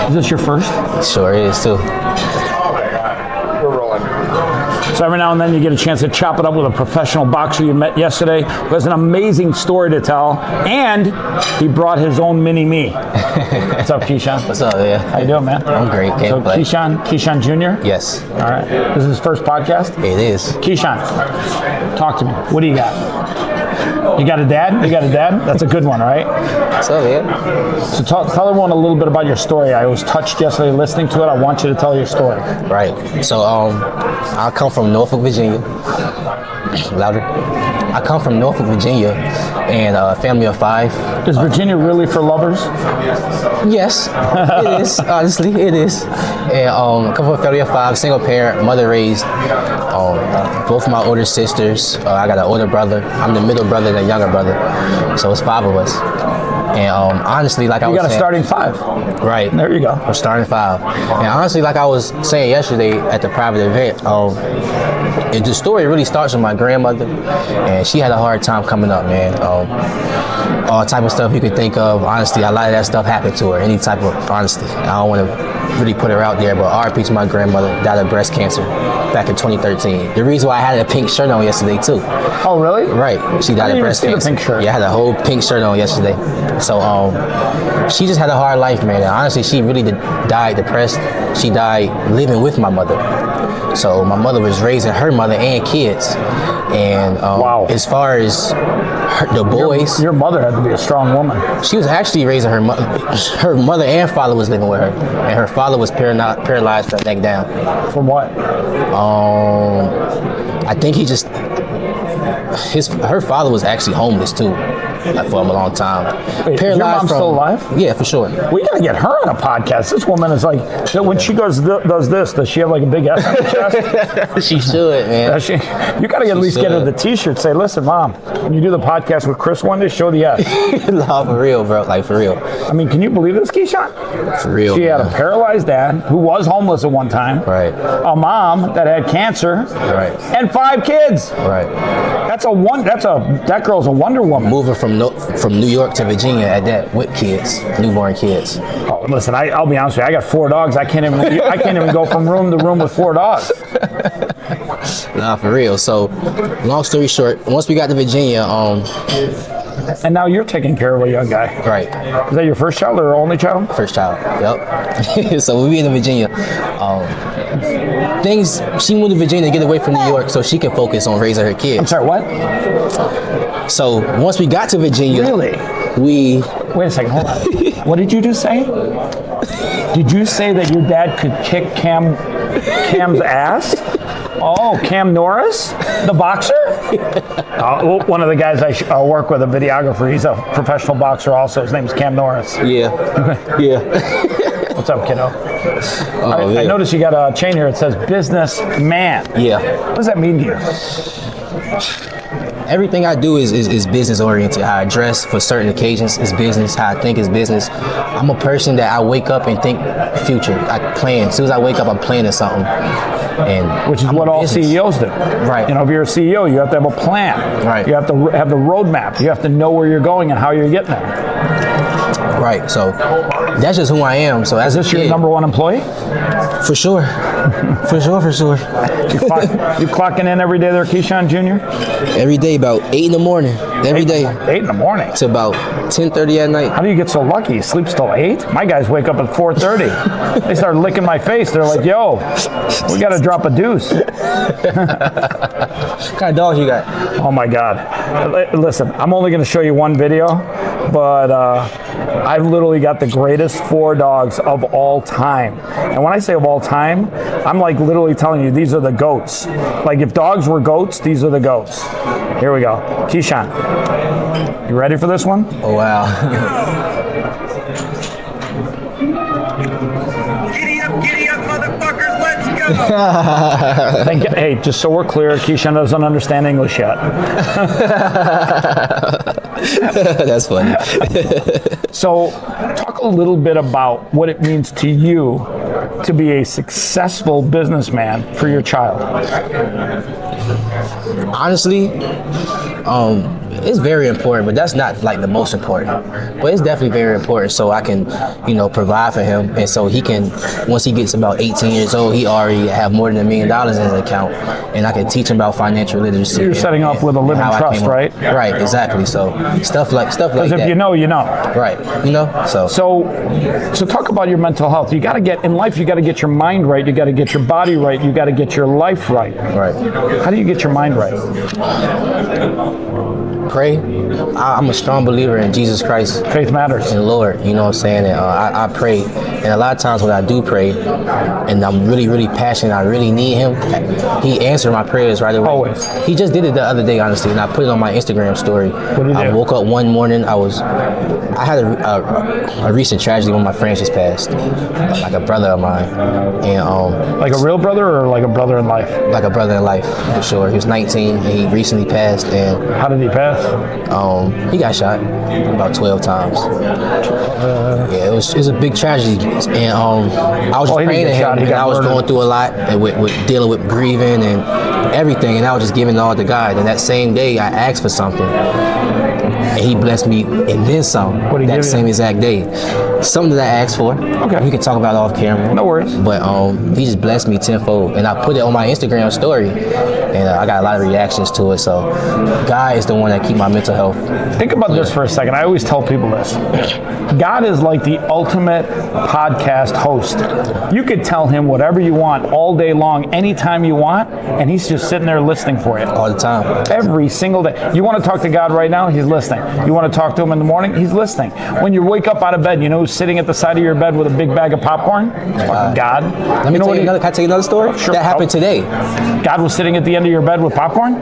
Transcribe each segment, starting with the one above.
Is this your first? Sure is too. We're rolling. So every now and then you get a chance to chop it up with a professional boxer you met yesterday who has an amazing story to tell, and he brought his own mini-me. What's up, Keyshawn? What's up, yeah? How you doing, man? I'm great. Can't play. Keyshawn Jr.? Yes. All right. This is his first podcast? It is. Keyshawn, talk to me. What do you got? You got a dad? You got a dad? That's a good one, right? What's up, yeah? So tell everyone a little bit about your story. I was touched yesterday listening to it. I want you to tell your story. Right. So I come from Norfolk, Virginia. Louder. I come from Norfolk, Virginia, and a family of 5. Is Virginia really for lovers? Yes, it is. Honestly, it is. And I come from a family of 5, single parent, mother raised. Both of my older sisters. I got an older brother. I'm the middle brother and a younger brother. So it's 5 of us. And honestly, like I was saying, you got a starting 5. Right. There you go. We're starting 5. And honestly, like I was saying yesterday at the private event, the story really starts with my grandmother, and she had a hard time coming up, man. All type of stuff you could think of. Honestly, a lot of that stuff happened to her. Any type of, honestly, I don't want to really put her out there, but RIP to my grandmother, died of breast cancer back in 2013. The reason why I had a pink shirt on yesterday too. Oh, really? Right. She died of breast cancer. Pink shirt. Yeah, I had a whole pink shirt on yesterday. So she just had a hard life, man. And honestly, she really died depressed. She died living with my mother. So my mother was raising her mother and kids. And wow. As far as the boys, your mother had to be a strong woman. She was actually raising her mother. Her mother and father was living with her, and her father was paralyzed from the neck down. From what? I think he just her father was actually homeless too, like for a long time. Wait, is your mom still alive? Yeah, for sure. We gotta get her on a podcast. This woman is like, when she does this, does she have like a big S on her chest? She should, man. Does she? You gotta at least get her the T-shirt. Say, listen, Mom, when you do the podcast with Chris one day, show the S. No, for real, bro. Like for real. I mean, can you believe this, Keyshawn? For real. She had a paralyzed dad who was homeless at one time. Right. A mom that had cancer. Right. And 5 kids. Right. That girl's a Wonder Woman. Moving from New York to Virginia at that with kids, newborn kids. Oh, listen, I'll be honest with you. I got 4 dogs. I can't even go from room to room with 4 dogs. Nah, for real. So, long story short, once we got to Virginia, and now you're taking care of a young guy. Right. Is that your first child or only child? First child. Yep. So we be in Virginia. She moved to Virginia to get away from New York so she can focus on raising her kids. I'm sorry, what? So once we got to Virginia, really? Wait a second, hold on. What did you just say? Did you say that your dad could kick Cam's ass? Oh, Cam Norris, the boxer? One of the guys I work with, a videographer, he's a professional boxer also. His name's Cam Norris. Yeah. Yeah. What's up, kiddo? I noticed you got a chain here. It says business man. Yeah. What does that mean to you? Everything I do is business oriented. How I dress for certain occasions is business. How I think is business. I'm a person that I wake up and think future. I plan. As soon as I wake up, I'm planning something. And which is what all CEOs do. Right. You know, if you're a CEO, you have to have a plan. Right. You have to have the roadmap. You have to know where you're going and how you're getting there. Right. So that's just who I am. So as is this your number 1 employee? For sure. For sure. You clocking in every day there, Keyshawn Jr.? Every day, about 8 in the morning. Every day. 8 in the morning? To about 10:30 at night. How do you get so lucky? You sleep till 8? My guys wake up at 4:30. They start licking my face. They're like, yo, we got to drop a deuce. What kind of dogs you got? Oh my God. Listen, I'm only going to show you one video, but I've literally got the greatest 4 dogs of all time. And when I say of all time, I'm like literally telling you these are the goats. Like if dogs were goats, these are the goats. Here we go. Keyshawn, you ready for this one? Oh, wow. Giddy up, motherfuckers, let's go! Hey, just so we're clear, Keyshawn doesn't understand English yet. That's funny. So, talk a little bit about what it means to you to be a successful businessman for your child. Honestly, it's very important, but that's not like the most important. But it's definitely very important, so I can, provide for him, and so he can, once he gets about 18 years old, he already have more than $1 million in his account, and I can teach him about financial literacy. You're setting up with a living trust, right? Right, exactly. So stuff like that. Because if you know, you know. Right, So talk about your mental health. You got to get in life. You got to get your mind right. You got to get your body right. You got to get your life right. Right. How do you get your mind right? Pray. I'm a strong believer in Jesus Christ. Faith matters. And Lord, you know what I'm saying? And I pray. And a lot of times when I do pray, and I'm really, really passionate, I really need him, he answered my prayers right away. Always. He just did it the other day, honestly, and I put it on my Instagram story. What did he do? I woke up one morning, I had a recent tragedy when my friend just passed, like a brother of mine. And like a real brother or like a brother in life? like a brother in life, for sure. He was 19, and he recently passed, and How did he pass? he got shot about 12 times. Yeah, it was a big tragedy, and I was just he didn't praying to get him, shot, he and got I was murdered. going through a lot and with dealing with grieving and everything, and I was just giving it all to God. And that same day, I asked for something, and he blessed me and then some. What'd he give That you? same exact day, something that I asked for. Okay. We can talk about it off camera. No worries. But he just blessed me tenfold, and I put it on my Instagram story, and I got a lot of reactions to it. So God is the one that keep my mental health. Think about this for a second. I always tell people this. God is like the ultimate podcast host. You could tell him whatever you want all day long, anytime you want, and he's just sitting there listening for you. All the time. Every single day. You want to talk to God right now? He's listening. You want to talk to him in the morning? He's listening. When you wake up out of bed, you know who's sitting at the side of your bed with a big bag of popcorn? It's fucking God. Let me tell you another. Can I tell you another story? Sure. That happened today. God was sitting at the end of your bed with popcorn?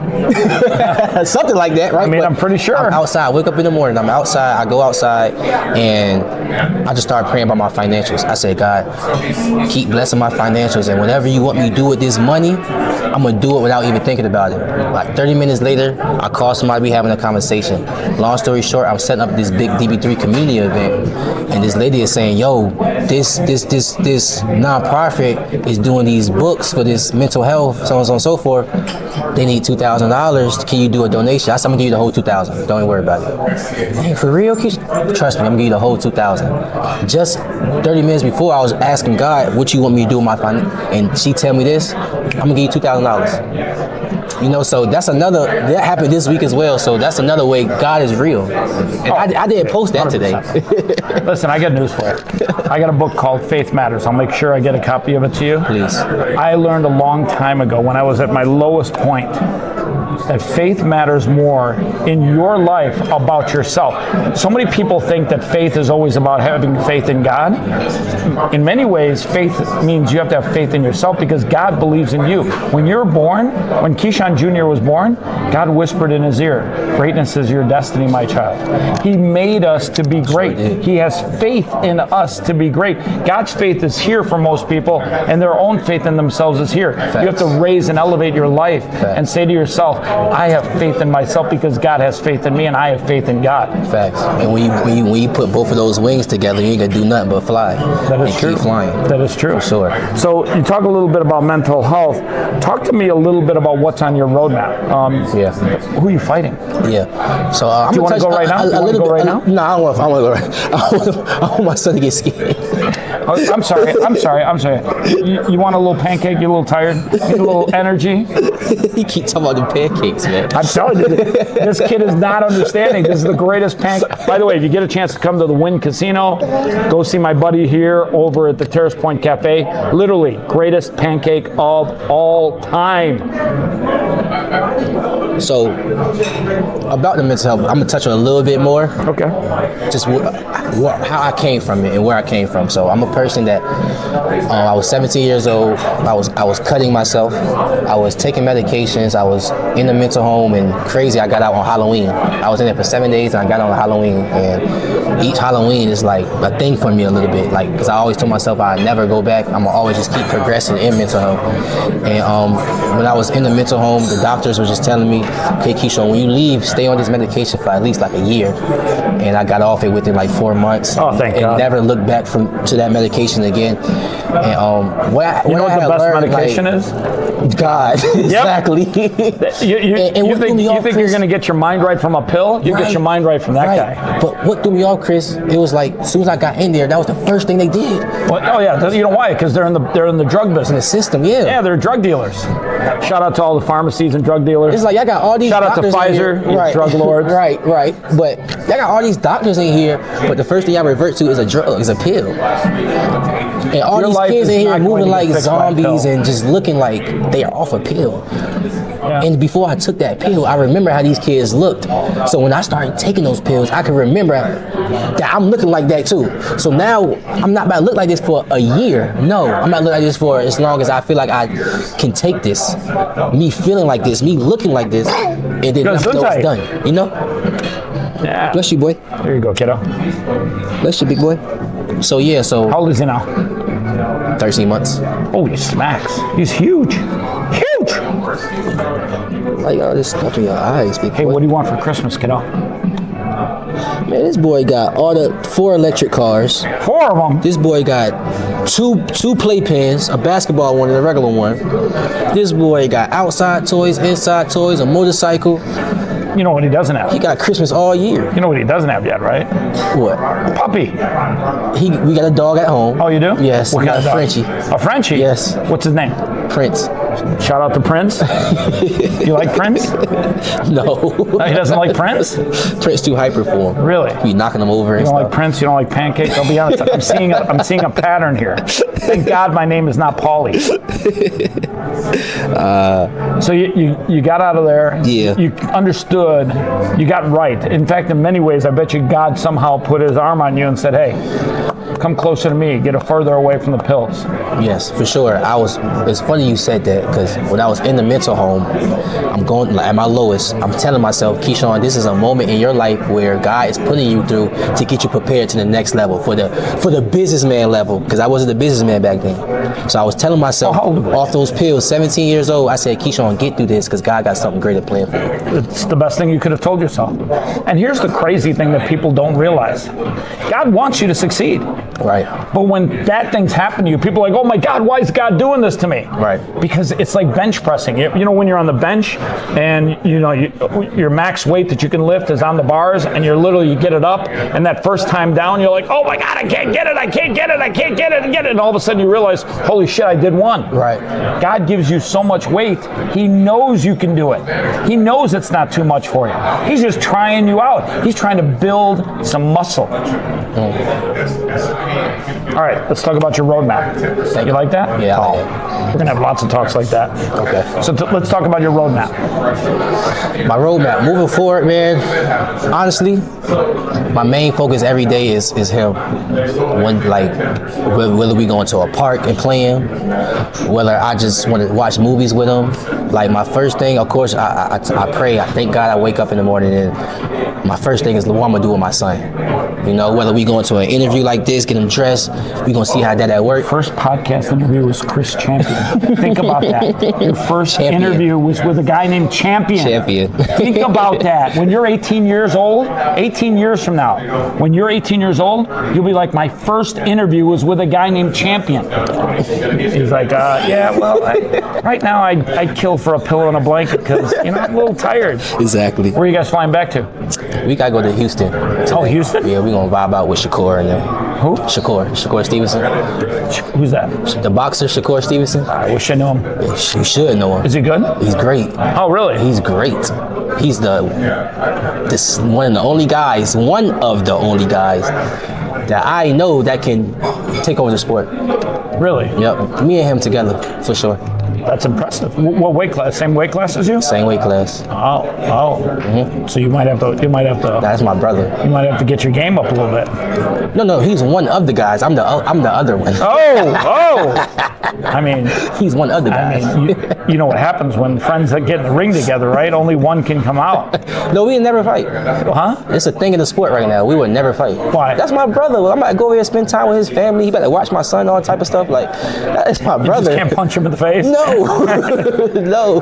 Something like that, right? I mean, But I'm pretty sure. I'm outside. I wake up in the morning. I'm outside. I go outside, and I just start praying about my financials. I said, God, keep blessing my financials, and whatever you want me to do with this money, I'm gonna do it without even thinking about it. Like 30 minutes later, I call somebody. We having a conversation. Long story short, I'm setting up this big DB3 community event, and this lady is saying, "Yo, this nonprofit is doing these books for this mental health, so on and so forth. They need $2,000. Can you do a donation?" I said, "I'm gonna give you the whole $2,000. Don't even worry about it." Hey, for real, Keisha? Trust me, I'm gonna give you the whole $2,000. Just 30 minutes before, I was asking God, "What you want me to do with my finance?" And she tell me this, "I'm gonna give you $2,000." So that happened this week as well. So that's another way God is real. And I didn't post that today. Listen, I got news for you. I got a book called Faith Matters. I'll make sure I get a copy of it to you. Please. I learned a long time ago when I was at my lowest point that faith matters more in your life about yourself. So many people think that faith is always about having faith in God. In many ways, faith means you have to have faith in yourself because God believes in you. When you're born, when Keyshawn Jr. was born, God whispered in his ear, "Greatness is your destiny, my child." He made us to be great. He has faith in us to be great. God's faith is here for most people, and their own faith in themselves is here. Facts. You have to raise and elevate your life Facts. and say to yourself, I have faith in myself because God has faith in me, and I have faith in God. Facts. And when you put both of those wings together, you ain't gonna do nothing but fly. That is and true. Keep flying. That is true. For sure. So you talk a little bit about mental health. Talk to me a little bit about what's on your roadmap. Yeah. Who are you fighting? Yeah. So I'm Do you want to go right now? No, I want to go right. I want my son to get scared. Oh, I'm sorry. You want a little pancake? You're a little tired? Need a little energy? He keep talking about the pancakes, man. I'm telling you, this kid is not understanding. This is the greatest pancake. By the way, if you get a chance to come to the Wynn Casino, go see my buddy here over at the Terrace Point Cafe. Literally, greatest pancake of all time. So, about the mental health, I'm gonna touch on a little bit more. Okay. Just how I came from it and where I came from. So I'm a person that I was 17 years old. I was cutting myself. I was taking medications. I was in the mental home, and crazy. I got out on Halloween. I was in there for 7 days, and I got on Halloween. And each Halloween is like a thing for me a little bit, like because I always told myself I'd never go back. I'm gonna always just keep progressing in mental health. And when I was in the mental home, the doctors were just telling me, "Okay, Keyshawn, when you leave, stay on this medication for at least like a year." And I got off it within like 4 months. Oh, thank and God. never looked back to that medication again. And You know what the best medication is? God, exactly. You think you're going to get your mind right from a pill? You get your mind right from that guy. But what threw me off, Chris, it was like as soon as I got in there, that was the first thing they did. Well, oh yeah, you know why? Because they're in the drug business. In the system, yeah. Yeah, they're drug dealers. Shout out to all the pharmacies and drug dealers. It's like I got all these Shout out to doctors Pfizer, in here. you drug lords. Right. But I got all these doctors in here, but the first thing I revert to is a drug, is a pill. And all Your these life kids is in here not going moving to like get fixed by a pill. zombies and just looking like they are off a pill. Yeah. And before I took that pill, I remember how these kids looked. So when I started taking those pills, I could remember that I'm looking like that too. So now I'm not about to look like this for a year. No, I'm not looking like this for as long as I feel like I can take this. Me feeling like this, me looking like this, and then after it's done. You know? Yeah. Bless you, boy. There you go, kiddo. Bless you, big boy. So yeah, so How old is he now? 13 months. Oh, he smacks. He's huge. Huge. Like all this stuff in your eyes, big boy. Hey, what do you want for Christmas, kiddo? Man, this boy got all the 4 electric cars. 4 of them. This boy got two playpens, a basketball one and a regular one. This boy got outside toys, inside toys, a motorcycle. You know what he doesn't have? He got Christmas all year. You know what he doesn't have yet, right? What? A puppy. We got a dog at home. Oh, you do? Yes. What We kind got of a dog? Frenchie. A Frenchie? Yes. What's his name? Prince. Shout out to Prince. You like Prince? No. No, he doesn't like Prince? Prince too hyper for him. Really? He knocking him over You and don't stuff. like Prince? You don't like pancakes? I'll be honest. I'm seeing a pattern here. Thank God my name is not Paulie. So you got out of there. Yeah. You understood. You got right. In fact, in many ways, I bet you God somehow put his arm on you and said, "Hey, come closer to me. Get further away from the pills." Yes, for sure. It's funny you said that because when I was in the mental home, I'm going at my lowest. I'm telling myself, Keyshawn, this is a moment in your life where God is putting you through to get you prepared to the next level for the businessman level, because I wasn't a businessman back then. So I was telling myself off those pills, 17 years old, I said, Keyshawn, get through this because God got something greater planned for you. It's the best thing you could have told yourself. And here's the crazy thing that people don't realize. God wants you to succeed. Right. But when bad things happen to you, people are like, "Oh my God, why is God doing this to me?" Right. Because it's like bench pressing. You know when you're on the bench and your max weight that you can lift is on the bars, and you get it up, and that first time down, you're like, "Oh my God, I can't get it, I can't get it, I can't get it, and get it." And all of a sudden you realize, holy shit, I did one. Right. God gives you so much weight, he knows you can do it. He knows it's not too much for you. He's just trying you out. He's trying to build some muscle. All right, let's talk about your roadmap. You like that? Yeah, I like We're going to have lots of talks like that. Okay. So let's talk about your roadmap. My roadmap, moving forward, man, honestly, my main focus every day is him. Whether we going to a park and play him, whether I just want to watch movies with him. Like my first thing, of course, I pray. I thank God I wake up in the morning and my first thing is what I'm going to do with my son. You know, whether we go into an interview like this, get him dressed, we going to see how that at work. First podcast interview was Chris Champion. Think about that. Your first interview was with a guy named Champion. Think about that. When you're 18 years old, 18 years from now, when you're 18 years old, you'll be like, my first interview was with a guy named Champion. He's like, right now I'd kill for a pillow and a blanket because, I'm a little tired. Exactly. Where are you guys flying back to? We got to go to Houston. Oh, Houston? Yeah, we going to vibe out with Shakur and them. Who? Shakur Stevenson. Who's that? The boxer, Shakur Stevenson. I wish I knew him. You should know him. Is he good? He's great. Oh, really? He's great. He's one of the only guys that I know that can take over the sport. Really? Yep. Me and him together, for sure. That's impressive. What weight class? Same weight class as you? Same weight class. Oh. Mm-hmm. So you might have to. That's my brother. You might have to get your game up a little bit. No, he's one of the guys. I'm the other one. Oh. I mean, he's one of the guys. I mean, you know what happens when friends that get in the ring together, right? Only one can come out. No, we never fight. Huh? It's a thing in the sport right now. We would never fight. Why? That's my brother. I'm about to go over here and spend time with his family. He better watch my son, all type of stuff. Like, that's my brother. You just can't punch him in the face? No, no.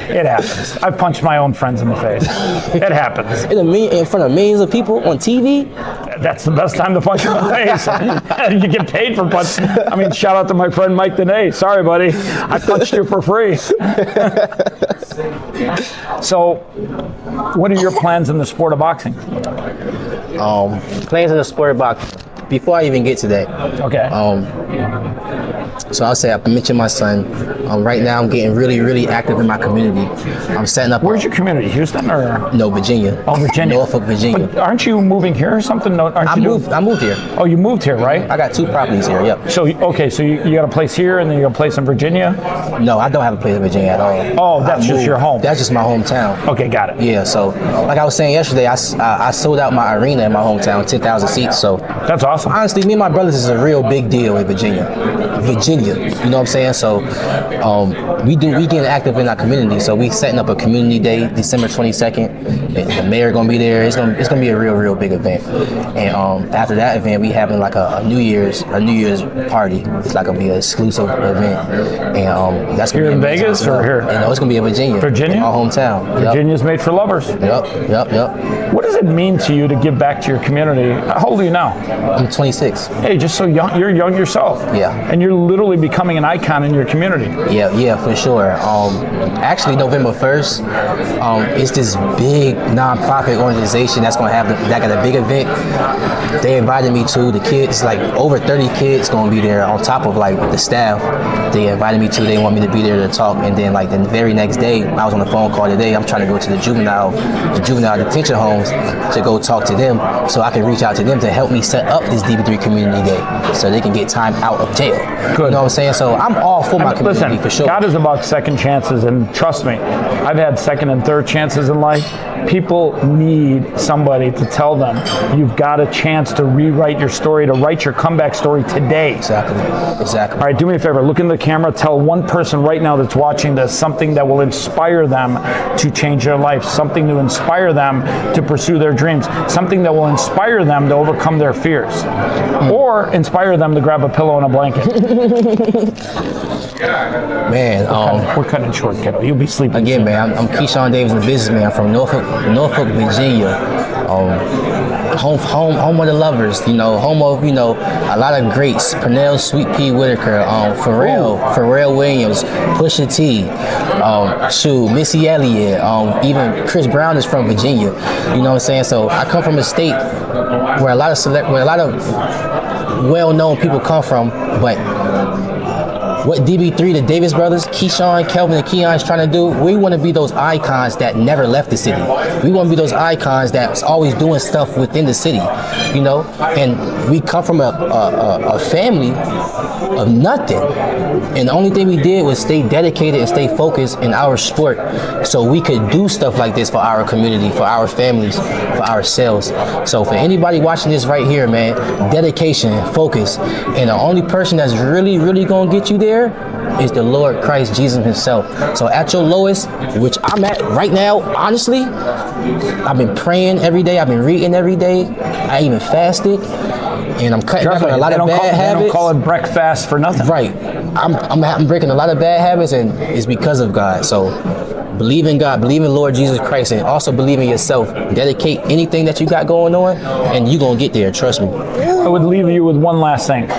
It happens. I've punched my own friends in the face. It happens. In front of millions of people on TV. That's the best time to punch them in the face. You get paid for punching. I mean, shout out to my friend Mike Dene. Sorry, buddy. I punched you for free. So, what are your plans in the sport of boxing? Plans in the sport of boxing. Before I even get to that, Okay. So I'll say I mentioned my son. Right now I'm getting really, really active in my community. I'm setting up. Where's your community? Houston or? No, Virginia. Oh, Virginia. Norfolk, Virginia. But aren't you moving here or something? No, aren't I you moved here. Oh, you moved here, right? I got 2 properties here. Yep. So, okay, so you got a place here and then you got a place in Virginia? No, I don't have a place in Virginia at all. Oh, that's just your home. That's just my hometown. Okay, got it. Yeah, so like I was saying yesterday, I sold out my arena in my hometown, 10,000 seats. So That's awesome. honestly, me and my brothers is a real big deal in Virginia. Virginia, you know what I'm saying? So we getting active in our community. So we setting up a community day, December 22nd. The mayor gonna be there. It's gonna be a real big event. And after that event, we having like a New Year's party. It's like gonna be an exclusive event. And that's gonna Here be in amazing Vegas as well. or here? No, it's gonna be in Virginia. Virginia? In my hometown. Yep. Virginia's made for lovers. Yep. What does it mean to you to give back to your community? How old are you now? I'm 26. Hey, just so young, you're young yourself. Yeah. And you're literally becoming an icon in your community. Yeah, for sure. Actually, November 1st, it's this big nonprofit organization that got a big event. They invited me to. The kids, like over 30 kids, gonna be there on top of like the staff. They invited me to. They want me to be there to talk. And then like the very next day, I was on the phone call today. I'm trying to go to the juvenile detention homes to go talk to them, so I can reach out to them to help me set up this DB3 Community Day, so they can get time out of jail. Good. You know what I'm saying? So I'm all for my community. Listen, for sure. God is about second chances, and trust me, I've had second and third chances in life. People need somebody to tell them you've got a chance to rewrite your story, to write your comeback story today. Exactly. All right, do me a favor. Look in the camera. Tell one person right now that's watching this something that will inspire them to change their life, something to inspire them to pursue their dreams, something that will inspire them to overcome their fears, or inspire them to grab a pillow and a blanket. Man, We're cutting it short, kiddo. You'll be sleeping. again, soon. man, I'm Keyshawn Davis, the businessman from Norfolk, Virginia. Home of the lovers, home of, a lot of greats. Pernell Sweet Pea Whitaker, Pharrell Williams, Pusha T, Missy Elliott, even Chris Brown is from Virginia. You know what I'm saying? So I come from a state where a lot of well-known people come from, but what DB3, the Davis brothers, Keyshawn, Kelvin, and Keon is trying to do, we want to be those icons that never left the city. We want to be those icons that's always doing stuff within the city, And we come from a family of nothing. And the only thing we did was stay dedicated and stay focused in our sport, so we could do stuff like this for our community, for our families, for ourselves. So for anybody watching this right here, man, dedication, focus, and the only person that's really, really gonna get you there is the Lord Christ Jesus himself. So at your lowest, which I'm at right now, honestly, I've been praying every day, I've been reading every day, I even fasted, and I'm cutting down on a lot of bad habits. They don't call it breakfast for nothing. Right. I'm breaking a lot of bad habits, and it's because of God. So believe in God, believe in Lord Jesus Christ, and also believe in yourself. Dedicate anything that you got going on, and you're going to get there, trust me. I would leave you with one last thing.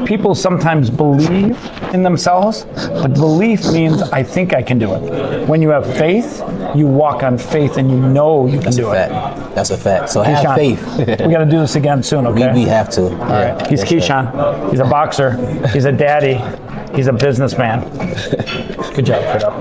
People sometimes believe in themselves, but belief means I think I can do it. When you have faith, you walk on faith and you know you can do it. That's a fact. So have Keyshawn, faith. We got to do this again soon, okay? We have to. All right. He's Keyshawn. He's a boxer. He's a daddy. He's a businessman. Good job, kiddo.